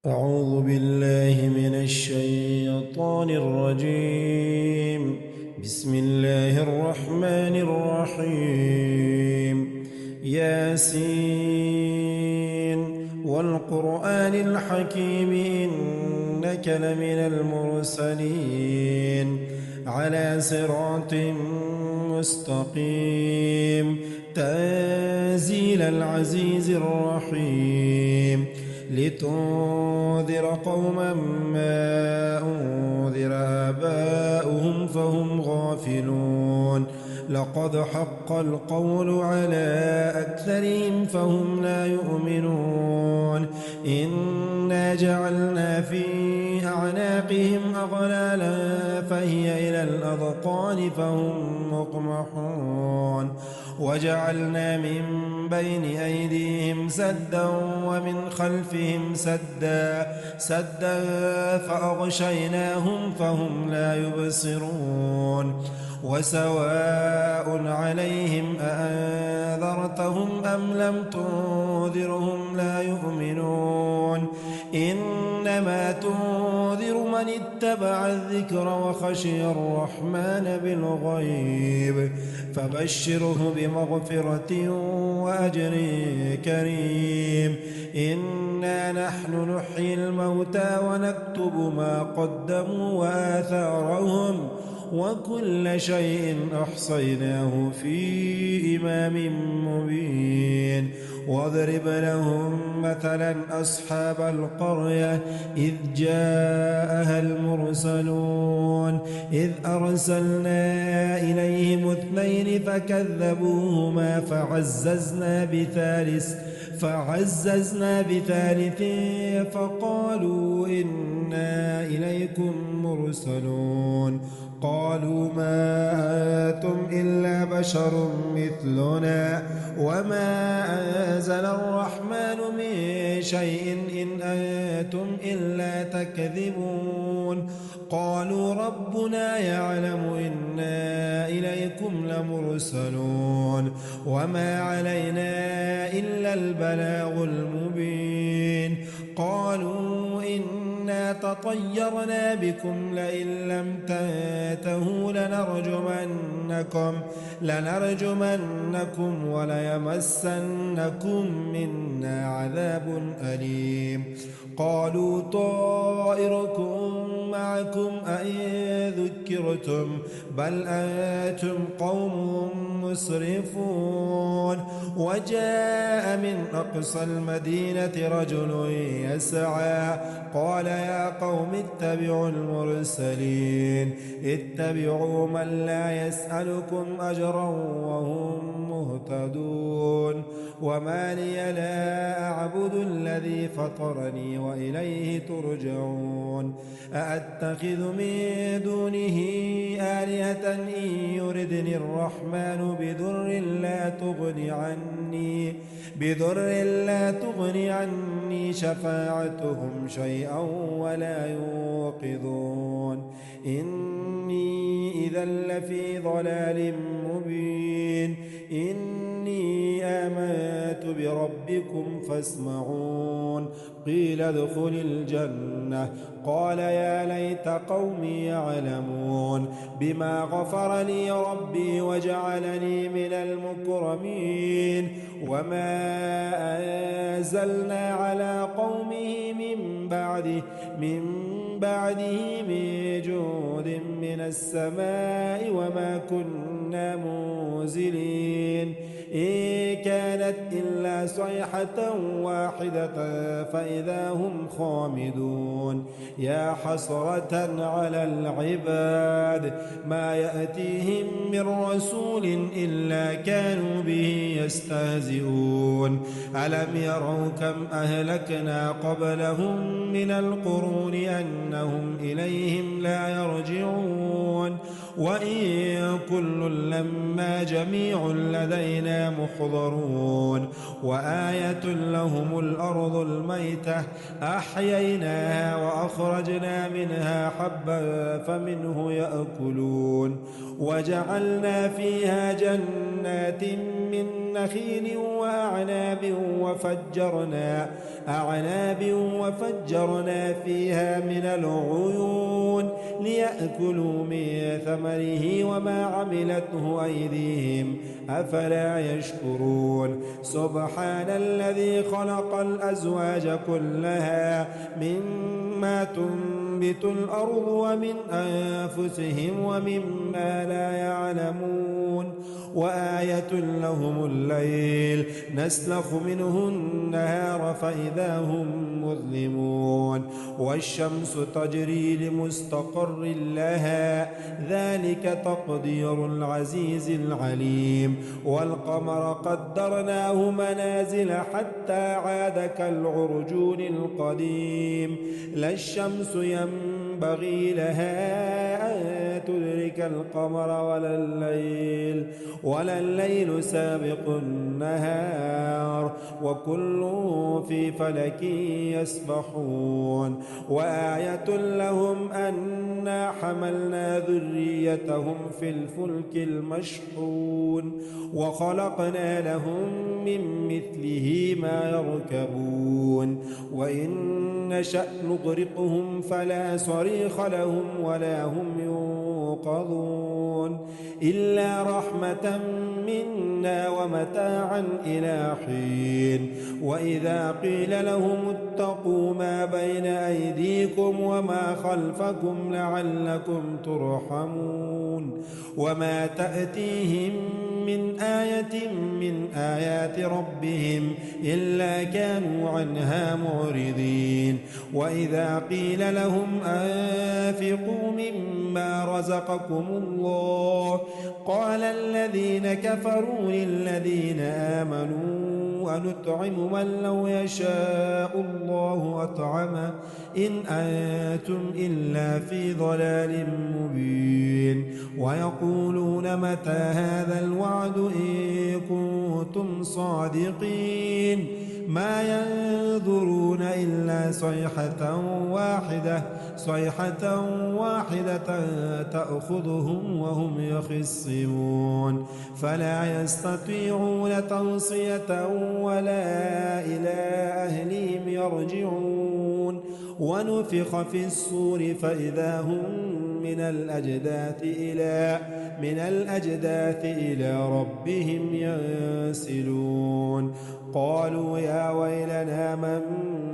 أعوذ بالله من الشيطان الرجيم. بسم الله الرحمن الرحيم. ياسين والقرآن الحكيم إنك لمن المرسلين على صراط مستقيم تنزيل العزيز الرحيم لتنذر قوما ما أنذر آباؤهم فهم غافلون لقد حق القول على أكثرهم فهم لا يؤمنون إنا جعلنا في أعناقهم أغلالا فهي إلى الأذقان فهم مقمحون وجعلنا من بين أيديهم سدا ومن خلفهم سدا فأغشيناهم فهم لا يبصرون وسواء عليهم أأنذرتهم أم لم تنذرهم لا يؤمنون إنما تنذر من اتبع الذكر وخشي الرحمن بالغيب فبشره بمغفرة وأجر كريم إنا نحن نحيي الموتى ونكتب ما قدموا وآثارهم وكل شيء أحصيناه في إمام مبين واضرب لهم مثلا أصحاب القرية إذ جاءها المرسلون إذ أرسلنا إليهم اثنين فكذبوهما فعززنا بثالث فقالوا إنا إليكم مرسلون قالوا ما أنتم إلا بشر مثلنا وما أنزل الرحمن من شيء إن أنتم إلا تكذبون قالوا ربنا يعلم إنا إليكم لمرسلون وما علينا إلا البلاغ المبين قالوا إنا تطيرنا بكم لئن لم تنتهوا لنرجمنكم وليمسنكم منا عذاب أليم قالوا طائركم معكم أئن ذكرتم بل أنتم قوم مسرفون وجاء من أقصى المدينة رجل يسعى قال يا قوم اتبعوا المرسلين اتبعوا من لا يسألكم أجرا وهم مهتدون وما لي لا أعبد الذي فطرني وإليه ترجعون أأتخذ من دونه آلهة إن يردني الرحمن بضر لا تغني عني شفاعتهم شيئا ولا يوقظون إني إذا لفي ضلال مبين إني آمنت بربكم فاسمعون قيل ادخل الجنة قال يا ليت قومي يعلمون بما غفر لي ربي وجعلني من المكرمين وما أنزلنا على قومه من بعده من جود من السماء وما كنا منزلين إن كانت إلا صيحة واحدة فإذا هم خامدون يا حسرة على العباد ما يأتيهم من رسول إلا كانوا به يستهزئون ألم يروا كم أهلكنا قبلهم من القرون أنهم إليهم لا يرجعون وإن كل لما جميع لدينا لدينا محضرون وآية لهم الأرض الميتة أحييناها وأخرجنا منها حبا فمنه يأكلون وجعلنا فيها جنات من نخيل وفجرنا فيها من العيون ليأكلوا من ثمره وما عملته أيديهم أفلا يشكرون سبحان الذي خلق الأزواج كلها مما تنبت الأرض ومن أنفسهم ومما لا يعلمون وآية لهم الليل نسلخ منه النهار فإذا هم مظلمون والشمس تجري لمستقر لها ذلك تقدير العزيز العليم والقمر قدرناه منازل حتى عاد كالعرجون القديم لا الشمس ينبغي لها أن تدرك القمر ولا الليل سابق النهار وكل في فلك يسبحون وآية لهم أنا حملنا ذريتهم في الفلك المشحون وخلقنا لهم من مثله ما يركبون وإن نشأ نغرقهم فلا صريخ لهم ولا هم ينقذون إلا رحمة منا ومتاعا إلى حين وإذا قيل لهم اتقوا ما بين أيديكم وما خلفكم لعلكم ترحمون وما تأتيهم من آية من آيات ربهم إلا كانوا عنها معرضين وإذا قيل لهم أنفقوا مما رزقكم الله قال الذين كفروا للذين آمنوا ونطعم من لو يشاء الله أطعمه إن أنتم إلا في ضلال مبين ويقولون متى هذا الوعد إن كنتم صادقين ما ينظرون إلا صيحة واحدة تأخذهم وهم يخصمون فلا يستطيعون توصية ولا إلى أهلهم يرجعون ونفخ في الصور فإذا هم من الأجداث إلى ربهم ينسلون قالوا يا ويلنا من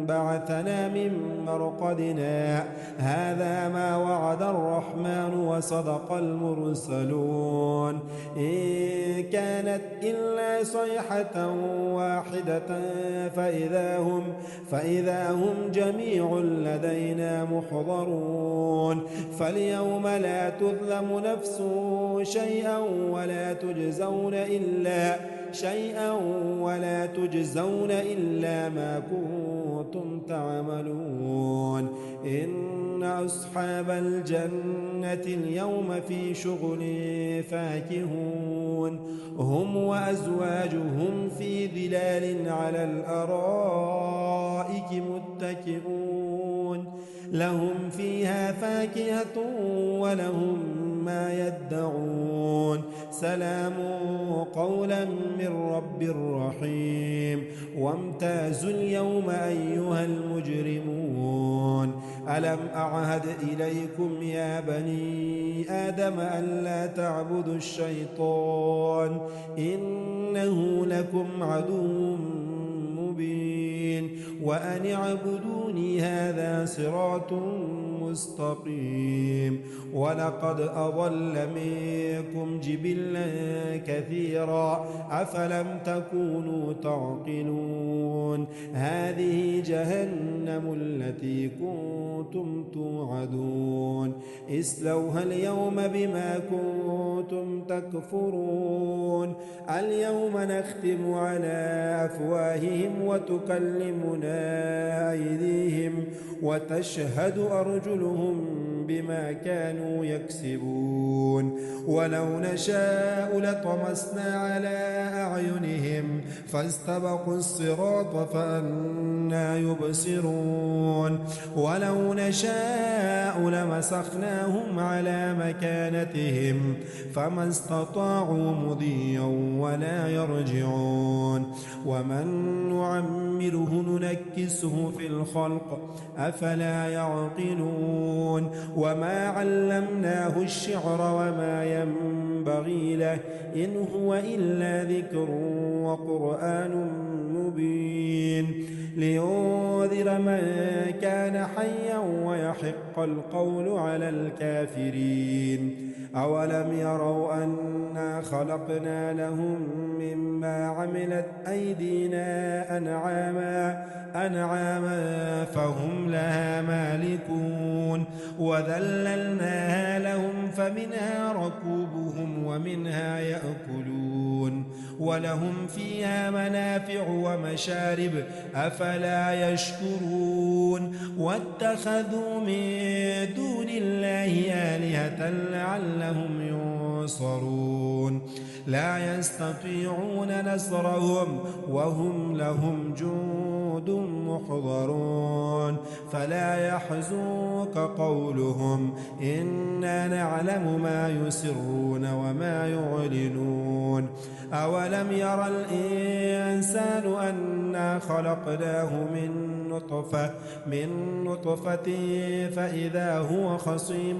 بعثنا من مرقدنا هذا ما وعد الرحمن وصدق المرسلون إن كانت إلا صيحة واحدة فإذا هم جميع لدينا محضرون فاليوم لا تظلم نفس شيئا ولا تجزون إلا ما كنتم تعملون إن أصحاب الجنة اليوم في شغل فاكهون هم وأزواجهم في ظلال على الأرائك متكئون لهم فيها فاكهة ولهم ما يدعون سلام قولا من رب رحيم وامتازوا اليوم أيها المجرمون ألم أعهد إليكم يا بني آدم ألا تعبدوا الشيطان إنه لكم عدو مبين وأن اعبدوني هذا صراط مستقيم ولقد أضل منكم جبلا كثيرا أفلم تكونوا تعقلون هذه جهنم التي كنتم توعدون اصلوها اليوم بما كنتم تكفرون اليوم نختم على أفواههم وتكلمنا أيديهم وتشهد أرجلهم بما كانوا يكسبون ولو نشاء لطمسنا على أعينهم فاستبقوا الصراط فأنى يبصرون ولو نشاء لمسخناهم على مكانتهم فما استطاعوا مضيا ولا يرجعون ومن نعمره ننكسه في الخلق أفلا يعقلون وما علمناه الشعر وما ينبغي له إن هو إلا ذكر وقرآن مبين لينذر من كان حيا ويحق القول على الكافرين أولم يروا أنا خلقنا لهم مما عملت أيدينا أنعاما فهم لها مالكون وذللناها لهم فمنها ركوبهم ومنها يأكلون ولهم فيها منافع ومشارب أفلا يشكرون واتخذوا من دون الله آلهة لعلهم ينصرون لا يستطيعون نصرهم وهم لهم جند محضرون فلا يحزنك قولهم إنا نعلم ما يسرون وما يعلنون أولم يرى الإنسان أنا خلقناه من نطفة فإذا هو خصيم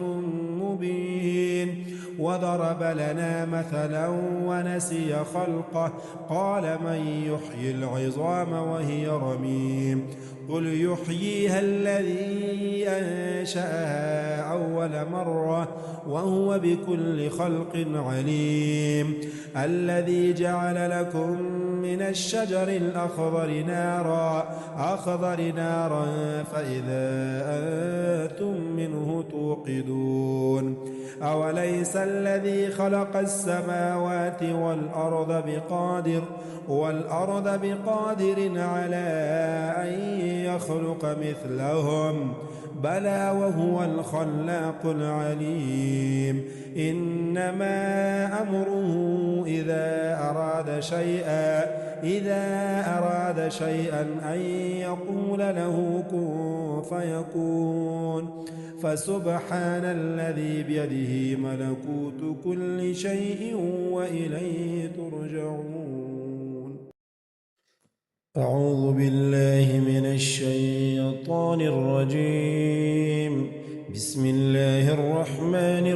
مبين وضرب لنا مثلا ونسي خلقه قال من يحيي العظام وهي رميم قل يحييها الذي أنشأها أول مرة وهو بكل خلق عليم الذي جعل لكم من الشجر الأخضر نارا فإذا أنتم منه توقدون أوليس الذي خلق السماوات والأرض بقادر على أن يخلق مثلهم بلى وهو الخلاق العليم إنما أمره إذا أراد شيئا أن يقول له كن فيكون فسبحان الذي بيده ملكوت كل شيء وإليه ترجعون أعوذ بالله من الشيطان الرجيم بسم الله الرحمن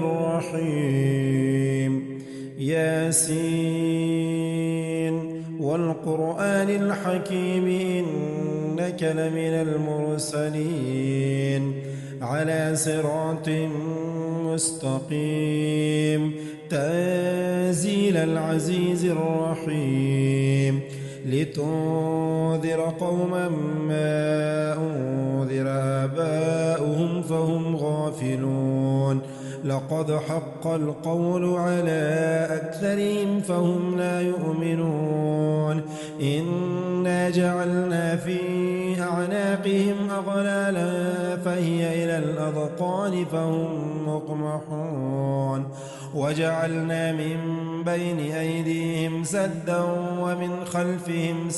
الرحيم ياسين والقرآن الحكيم إنك لمن المرسلين على صراط مستقيم تنزيل العزيز الرحيم لتنذر قوما ما أنذر آباؤهم فهم غافلون لقد حق القول على أكثرهم فهم لا يؤمنون إنا جعلنا في أعناقهم أغلالا فهي إلى الأذقان فهم مقمحون وجعلنا من بين أيديهم سدا ومن خلفهم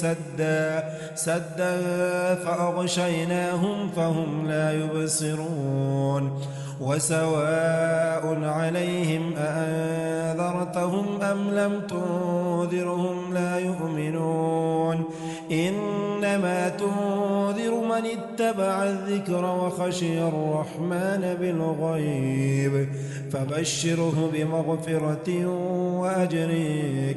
سدا فأغشيناهم فهم لا يبصرون وسواء عليهم أأنذرتهم أم لم تنذرهم لا يؤمنون إنما تنذر من اتبع الذكر وخشي الرحمن بالغيب فبشره بمغفرة وأجر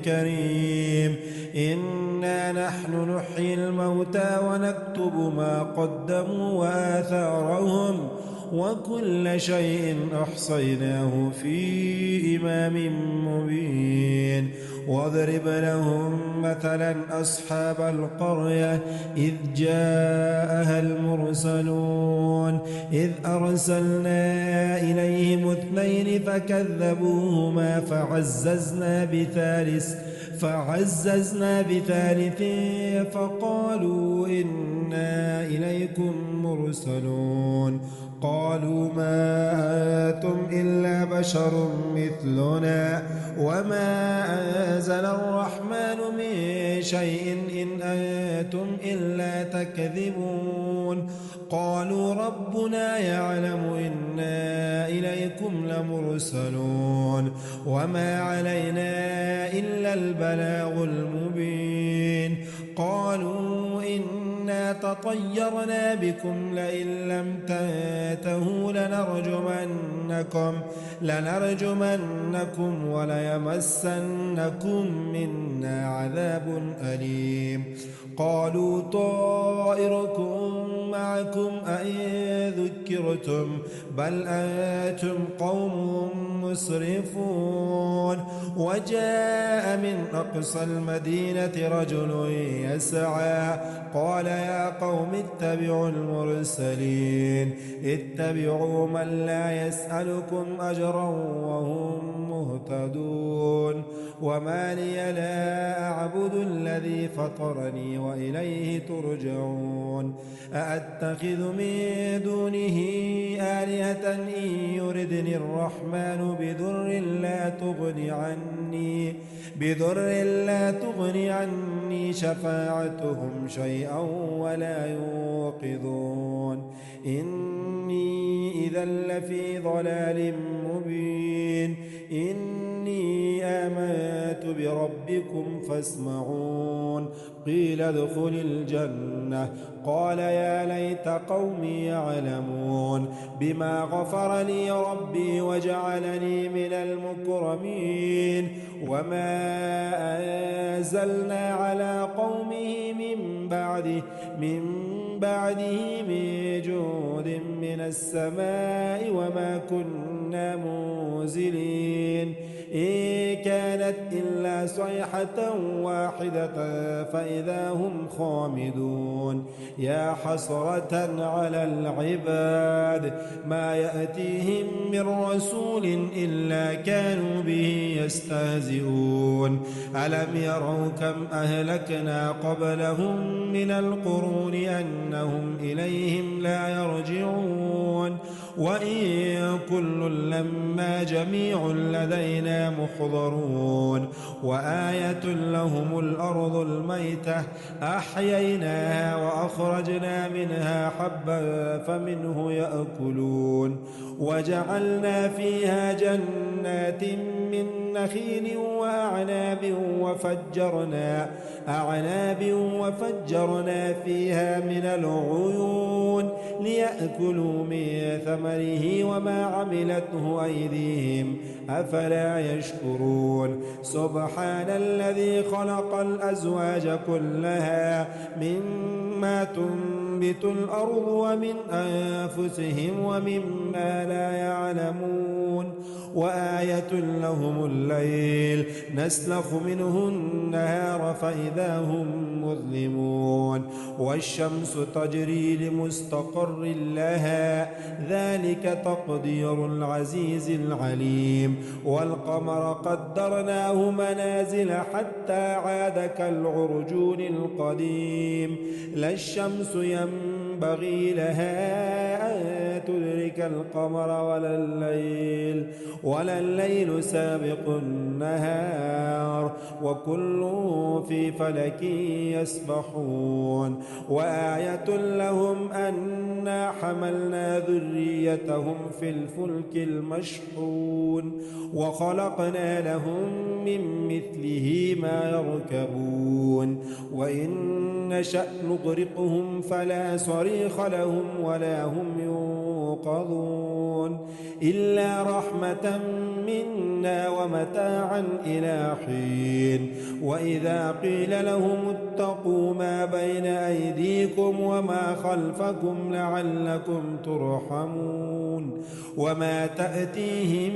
كريم إنا نحن نحيي الموتى ونكتب ما قدموا وآثارهم وكل شيء أحصيناه في إمام مبين واضرب لهم مثلا أصحاب القرية إذ جاءها المرسلون إذ أرسلنا إليهم 2 فكذبوهما فعززنا بثالث فقالوا إنا إليكم مرسلون قالوا ما أنتم إلا بشر مثلنا وما أنزل الرحمن من شيء إن أنتم إلا تكذبون قالوا ربنا يعلم إنا إليكم لمرسلون وما علينا إلا البلاغ المبين قالوا إنا تطيرنا بكم لئن لم تنتهوا لنرجمنكم وليمسنكم منا عذاب أليم قالوا طائركم معكم أئن ذكرتم بل أنتم قوم مسرفون وجاء من أقصى المدينة رجل يسعى قال يا قوم اتبعوا المرسلين اتبعوا من لا يسألكم أجرا وهم مهتدون وما لي لا أعبد الذي فطرني وإليه ترجعون أأتخذ من دونه آلهة إن يردني الرحمن بضر لا تغني عني شفاعتهم شيئا ولا يوقظون إني إذا لفي ضلال مبين إني آمنت بربكم فاسمعون قيل ادخل الجنة قال يا ليت قومي يعلمون بما غفر لي ربي وجعلني من المكرمين وما أنزلنا على قومه من بعده من جود من السماء وما كنا منزلين إن كانت إلا صيحة واحدة فإذا هم خامدون يا حسرة على العباد ما يأتيهم من رسول إلا كانوا به يستهزئون ألم يروا كم أهلكنا قبلهم من القرون أنهم إليهم لا يرجعون وإن كل لما جميع لدينا محضرون وآية لهم الأرض الميتة أحييناها وأخرجنا منها حبا فمنه يأكلون وجعلنا فيها جنات من نخيل وأعناب وفجرنا فيها من العيون ليأكلوا من ثمره وما عملته أيديهم أفلا يشكرون سبحان الذي خلق الأزواج كلها مما تنبت الأرض ومن أنفسهم ومما لا يعلمون وآية لهم الليل نسلخ منه النهار فإذا هم مظلمون والشمس تجري لمستقر لها ذلك تقدير العزيز العليم والقمر قدرناه منازل حتى عاد كالعرجون القديم لا الشمس ينبغي لها أن تدرك القمر ولا الليل سابق النهار وكل في فلك يسبحون وآية لهم أنا حملنا ذريتهم في الفلك المشحون وخلقنا لهم من مثله ما يركبون وإن نشأ نغرقهم فلا صريخ لهم ولا هم ينقذون إلا رحمة منا ومتاعا إلى حين وإذا قيل لهم اتقوا ما بين أيديكم وما خلفكم لعلكم ترحمون وما تأتيهم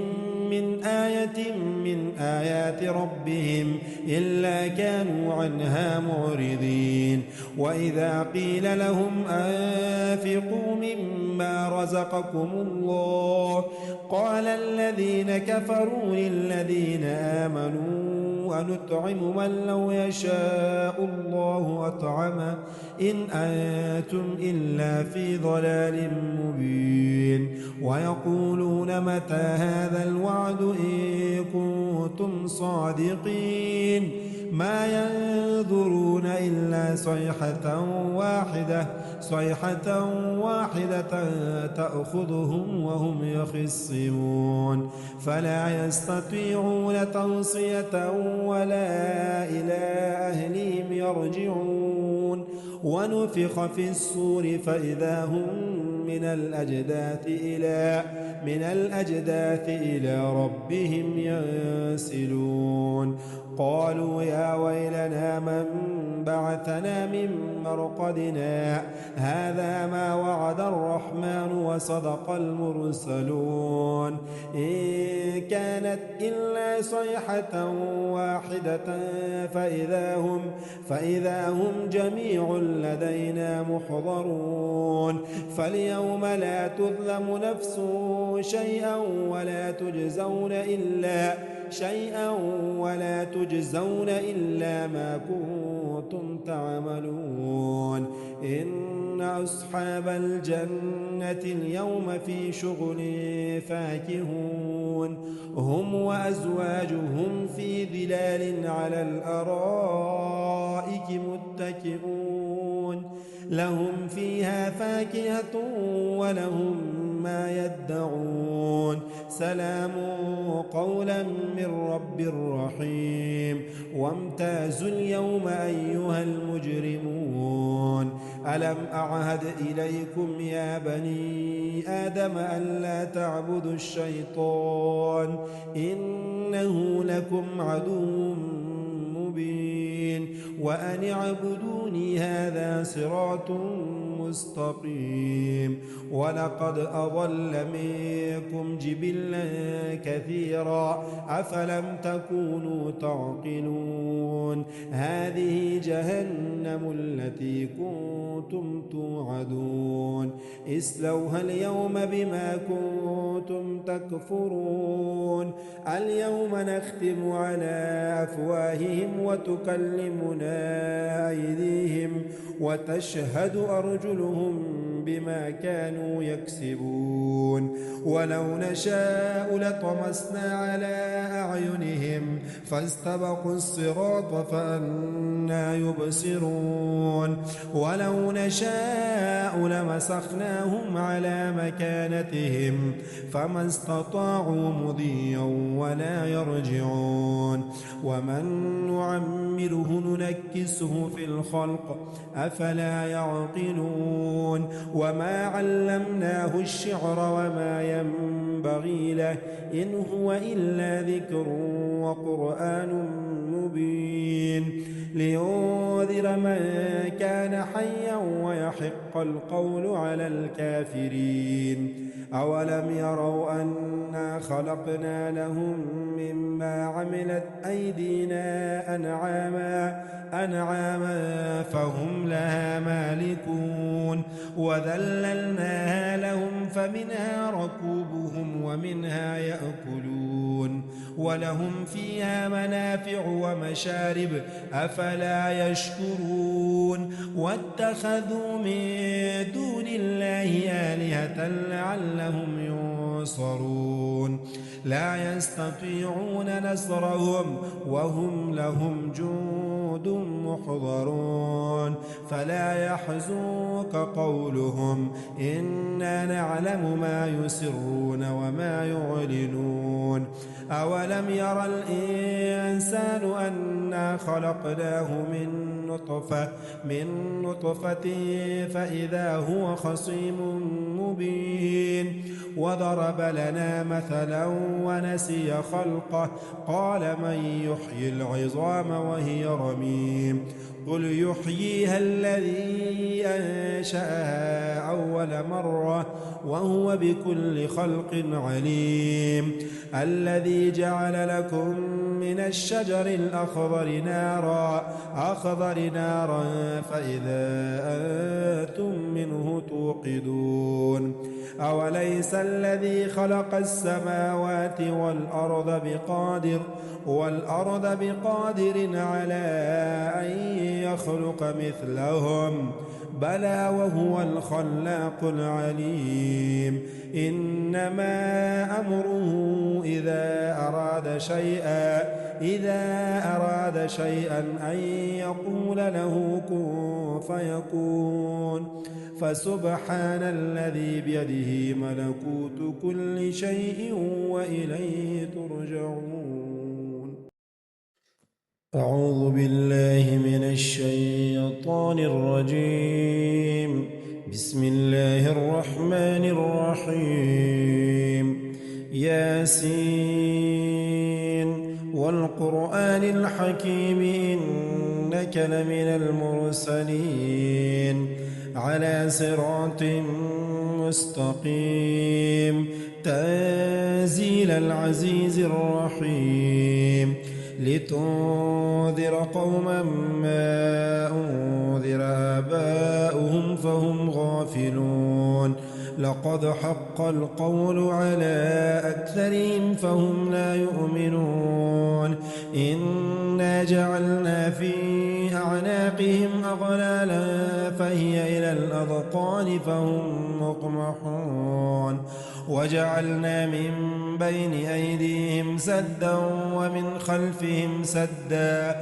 من آية من آيات ربهم إلا كانوا عنها معرضين وإذا قيل لهم أنفقوا مما رزقكم الله قال الذين كفروا للذين آمنوا ونطعم من لو يشاء الله أطعمه إن أنتم إلا في ضلال مبين ويقولون متى هذا الوعد إن كنتم صادقين ما ينظرون إلا صيحة واحدة تأخذهم وهم يخصمون فلا يستطيعون توصية ولا إلى أهلهم يرجعون ونفخ في الصور فإذا هم من الأجداث إلى ربهم ينسلون قالوا يا ويلنا من بعثنا من مرقدنا هذا ما وعد الرحمن وصدق المرسلون إن كانت إلا صيحة واحدة فإذا هم جميع لدينا محضرون فاليوم لا تظلم نفس شيئا ولا تجزون إلا ما كنتم تعملون إن أصحاب الجنة اليوم في شغل فاكهون هم وأزواجهم في ظلال على الأرائك متكئون لهم فيها فاكهة ولهم ما يدعون سلام قولا من رب رحيم وامتازوا اليوم أيها المجرمون ألم أعهد إليكم يا بني آدم ألا تعبدوا الشيطان إنه لكم عدو مبين وأن اعبدوني هذا صراط مستقيم ولقد أضل منكم جبلا كثيرا أفلم تكونوا تعقلون هذه جهنم التي كنتم توعدون اصلوها اليوم بما كنتم تكفرون اليوم نختم على أفواههم وتكلمنا أيديهم وتشهد أرجلهم بما كانوا يكسبون ولو نشاء لطمسنا على أعينهم فاستبقوا الصراط فأنى يبصرون ولو نشاء لمسخناهم على مكانتهم فما استطاعوا مضيا ولا يرجعون ومن نعمره ننكسه في الخلق أفلا يعقلون وما علمناه الشعر وما ينبغي له إن هو إلا ذكر وقرآن مبين لينذر من كان حيا ويحق القول على الكافرين أولم يروا أنا خلقنا لهم مما عملت أيدينا أنعاما فهم لها مالكون وذللناها لهم فمنها ركوبهم ومنها يأكلون ولهم فيها منافع ومشارب أفلا يشكرون واتخذوا من دون الله آلهة لعلهم ينصرون لا يستطيعون نصرهم وهم لهم جند محضرون فلا يحزنك قولهم إنا نعلم ما يسرون وما يعلنون أولم يرى الإنسان أنا خلقناه من نطفة فإذا هو خصيم مبين وضرب لنا مثلا ونسي خلقه قال من يحيي العظام وهي رميم قل يحييها الذي أنشأها أول مرة وهو بكل خلق عليم الذي جعل لكم من الشجر الأخضر نارا فإذا أنتم منه توقدون أوليس الذي خلق السماوات والأرض بقادر على أن يخلق مثلهم بلى وهو الخلاق العليم إنما أمره إذا أراد شيئا أن يقول له كن فيكون فسبحان الذي بيده ملكوت كل شيء وإليه ترجعون. أعوذ بالله من الشيطان الرجيم. بسم الله الرحمن الرحيم. ياسين والقرآن الحكيم إنك لمن المرسلين على صراط مستقيم تنزيل العزيز الرحيم لتنذر قوما ما أنذر آباؤهم فهم غافلون لقد حق القول على أكثرهم فهم لا يؤمنون إنا جعلنا في أعناقهم أغلالا فهي إلى الأذقان فهم مقمحون وجعلنا من بين أيديهم سدا ومن خلفهم سدا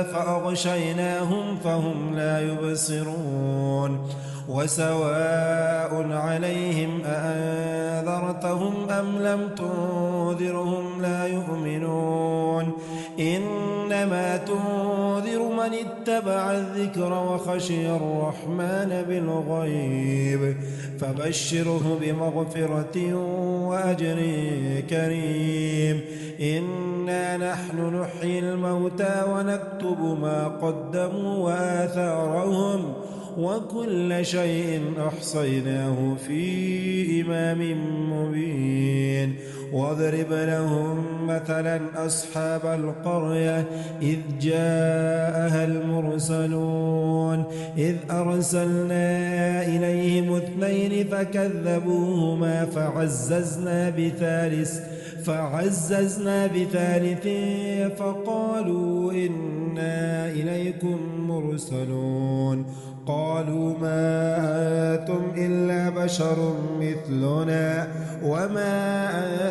فأغشيناهم فهم لا يبصرون وسواء عليهم أأنذرتهم أم لم تنذرهم لا يؤمنون إنما تنذر من اتبع الذكر وخشي الرحمن بالغيب فبشره بمغفرة وأجر كريم إنا نحن نحيي الموتى ونكتب ما قدموا وآثارهم وكل شيء أحصيناه في إمام مبين واضرب لهم مثلا أصحاب القرية إذ جاءها المرسلون إذ أرسلنا إليهم 2 فكذبوهما فعززنا بثالث فقالوا إنا إليكم مرسلون قالوا ما أنتم إلا بشر مثلنا وما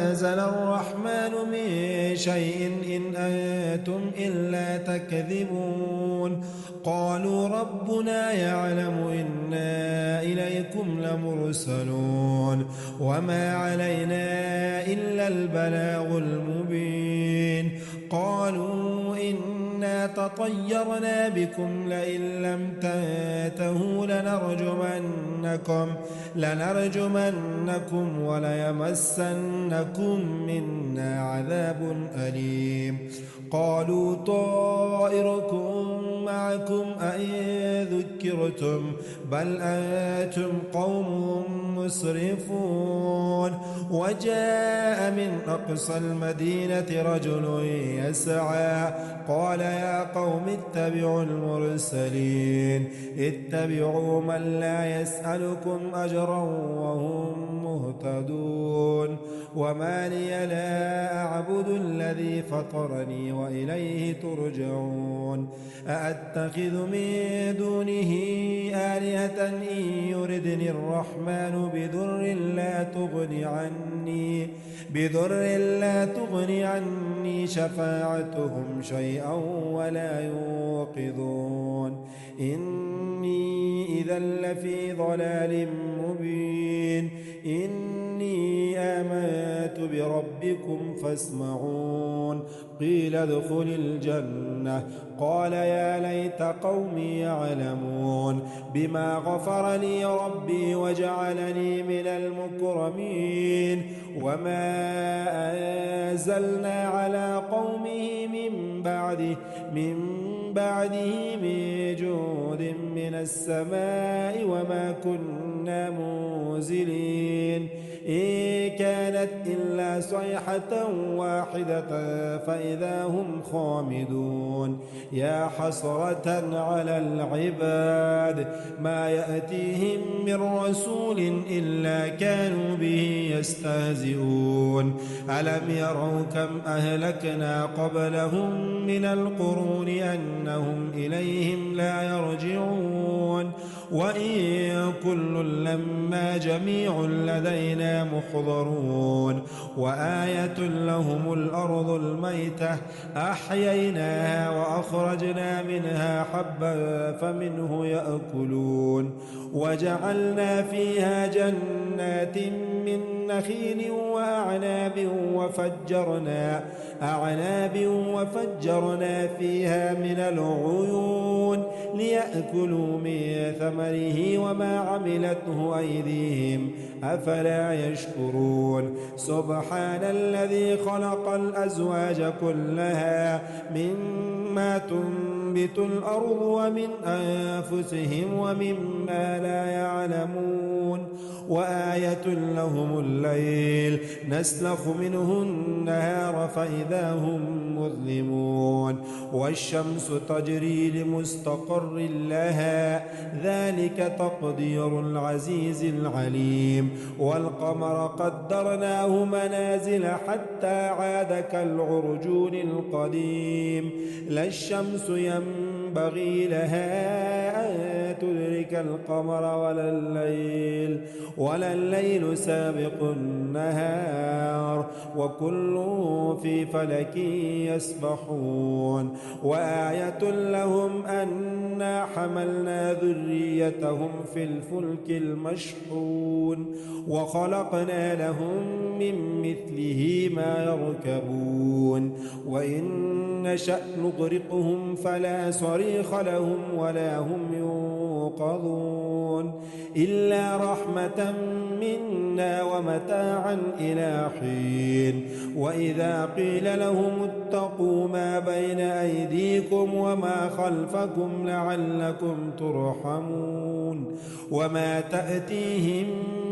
أنزل الرحمن من شيء إن أنتم إلا تكذبون قالوا ربنا يعلم إنا إليكم لمرسلون وما علينا إلا البلاغ المبين قالوا إنا تطيرنا بكم لئن لم تنتهوا لنرجمنكم وليمسنكم منا عذاب أليم قالوا طائركم معكم أئن ذكرتم بل أنتم قوم مسرفون وجاء من أقصى المدينة رجل يسعى قال يا قوم اتبعوا المرسلين اتبعوا من لا يسألكم أجرا وهم مهتدون وما لي لا أعبد الذي فطرني وإليه ترجعون أأتخذ من دونه آلهة إن يردني الرحمن بضر لا تغني عني شفاعتهم شيئا ولا يوقظون إني إذا لفي ضلال مبين إني آمنت بربكم فاسمعون قيل ادخل الجنة قال يا ليت قومي يعلمون بما غفر لي ربي وجعلني من المكرمين وما أنزلنا على قومه من بعده من جود من السماء وما كنا منزلين المرسلين إن كانت إلا صيحة واحدة فإذا هم خامدون يا حسرة على العباد ما يأتيهم من رسول إلا كانوا به يستهزئون ألم يروا كم أهلكنا قبلهم من القرون أنهم إليهم لا يرجعون وإن كل لما جميع لدينا محضرون وآية لهم الأرض الميتة أحييناها وأخرجنا منها حبا فمنه يأكلون وجعلنا فيها جنات من نخيل وأعناب وفجرنا فيها من العيون ليأكلوا من ثمره وما عملته أيديهم أفلا يشكرون سبحان الذي خلق الأزواج كلها مما تنبت الأرض ومن أنفسهم ومما لا يعلمون وآية لهم الليل نسلخ منه النهار فإذا هم مظلمون والشمس تجري لمستقر لها ذلك تقدير العزيز العليم والقمر قدرناه منازل حتى عاد كالعرجون القديم لا الشمس ينبغي لها أن تدرك القمر ولا الليل سابق النهار وكل في فلك يسبحون وآية لهم أنا حملنا ذريتهم في الفلك المشحون وخلقنا لهم من مثله ما يركبون وإن نشأ نغرقهم فلا صريخ لهم ولا هم ينقذون إلا رحمة منا ومتاعا إلى حين وإذا قيل لهم اتقوا ما بين أيديكم وما خلفكم لعلكم ترحمون وما تأتيهم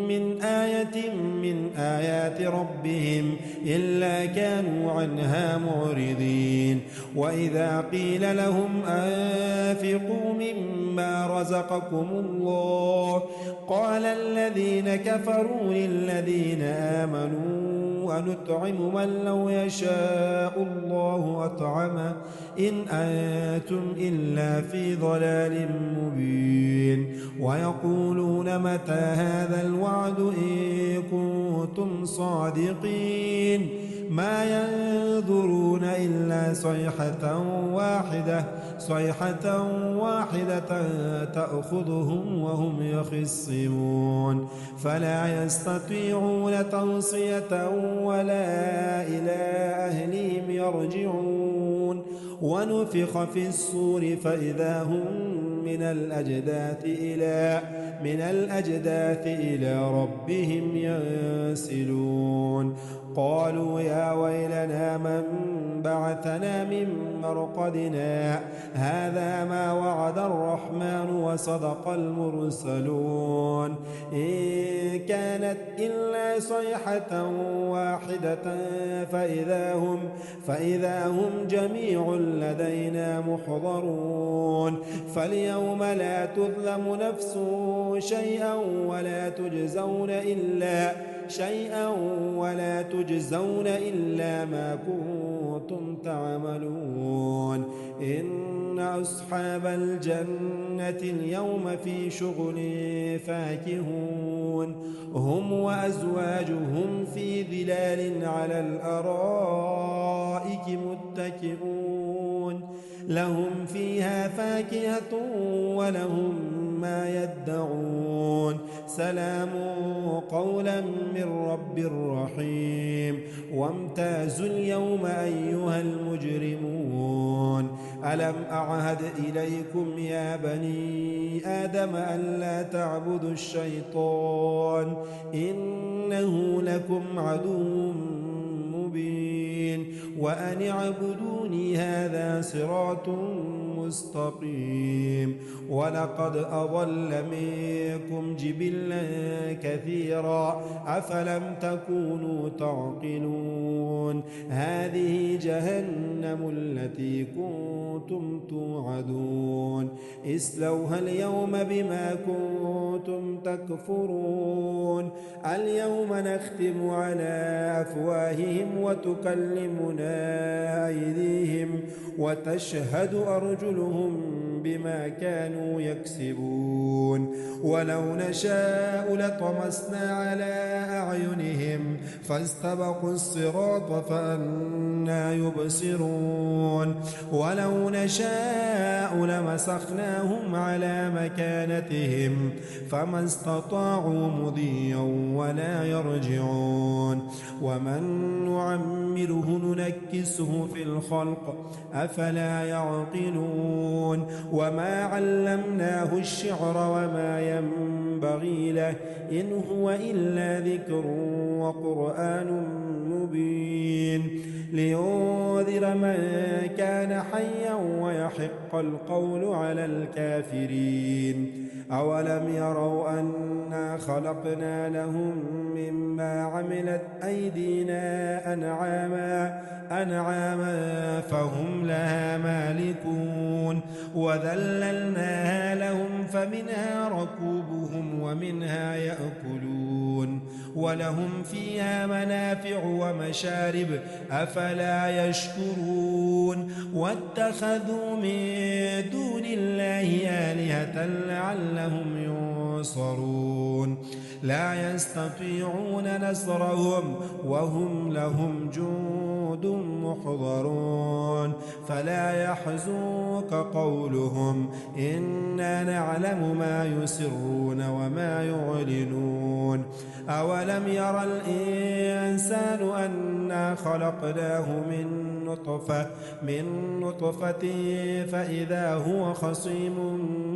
من آية من آيات ربهم إلا كانوا عنها معرضين وإذا قيل لهم أنفقوا مما رزقكم الله قال الذين كفروا للذين آمنوا ونطعم من لو يشاء الله أطعمه إن أنتم إلا في ضلال مبين ويقولون متى هذا الوعد إن كنتم صادقين ما ينظرون إلا صيحة واحدة تأخذهم وهم يخصمون فلا يستطيعون توصية ولا إلى أهلهم يرجعون ونفخ في الصور فإذا هم من الأجداث إلى ربهم ينسلون قالوا يا ويلنا من بعثنا من مرقدنا هذا ما وعد الرحمن وصدق المرسلون إن كانت إلا صيحة واحدة فإذا هم جميع لدينا محضرون فاليوم لا تظلم نفس شيئا ولا تجزون إلا ما كنتم تعملون إن أصحاب الجنة اليوم في شغل فاكهون هم وأزواجهم في ظلال على الأرائك متكئون لهم فيها فاكهة ولهم ما يدعون سلام قولا من رب رحيم وامتازوا اليوم أيها المجرمون ألم أعهد إليكم يا بني آدم ألا تعبدوا الشيطان إنه لكم عدو مبين وأن اعبدوني هذا صراط مستقيم ولقد أضل منكم جبلا كثيرا أفلم تكونوا تعقلون هذه جهنم التي كنتم توعدون اصلوها اليوم بما كنتم تكفرون اليوم نختم على أفواههم وتكلمنا أيديهم وتشهد أرجلهم بما كانوا يكسبون ولو نشاء لطمسنا على أعينهم فاستبقوا الصراط فأنى يبصرون ولو نشاء لمسخناهم على مكانتهم فما استطاعوا مضيا ولا يرجعون ومن نعمره ننكسه في الخلق أفلا يعقلون وما علمناه الشعر وما ينبغي له إن هو إلا ذكر وقرآن مبين لينذر من كان حيا ويحق القول على الكافرين أولم يروا أنا خلقنا لهم مما عملت أيدينا أنعاما فهم لها مالكون وذللناها لهم فمنها ركوبهم ومنها يأكلون ولهم فيها منافع ومشارب أفلا يشكرون واتخذوا من دون الله آلهة لعلهم ينصرون لا يستطيعون نصرهم وهم لهم جند محضرون فلا يحزنك قولهم إنا نعلم ما يسرون وما يعلنون أولم يرى الإنسان أنا خلقناه من نطفة فإذا هو خصيم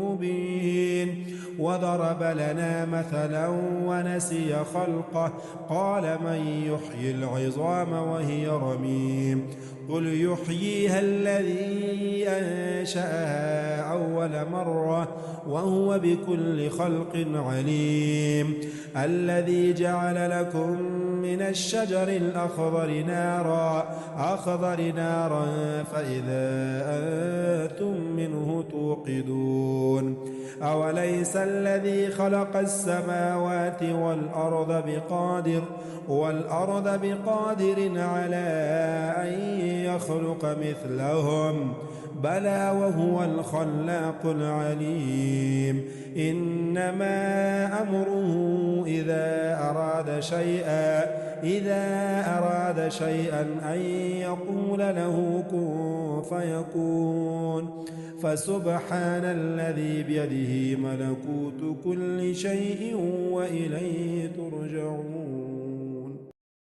مبين وضرب لنا مثلا ونسي خلقه قال من يحيي العظام وهي رميم قل يحييها الذي أنشأها أول مرة وهو بكل خلق عليم الذي جعل لكم من الشجر الأخضر نارا فإذا أنتم منه توقدون أوليس الذي خلق السماوات والأرض بقادر على أن يخلق مثلهم بلى وهو الخلاق العليم إنما أمره إذا أراد شيئا أن يقول له كن فيكون فسبحان الذي بيده ملكوت كل شيء وإليه ترجعون.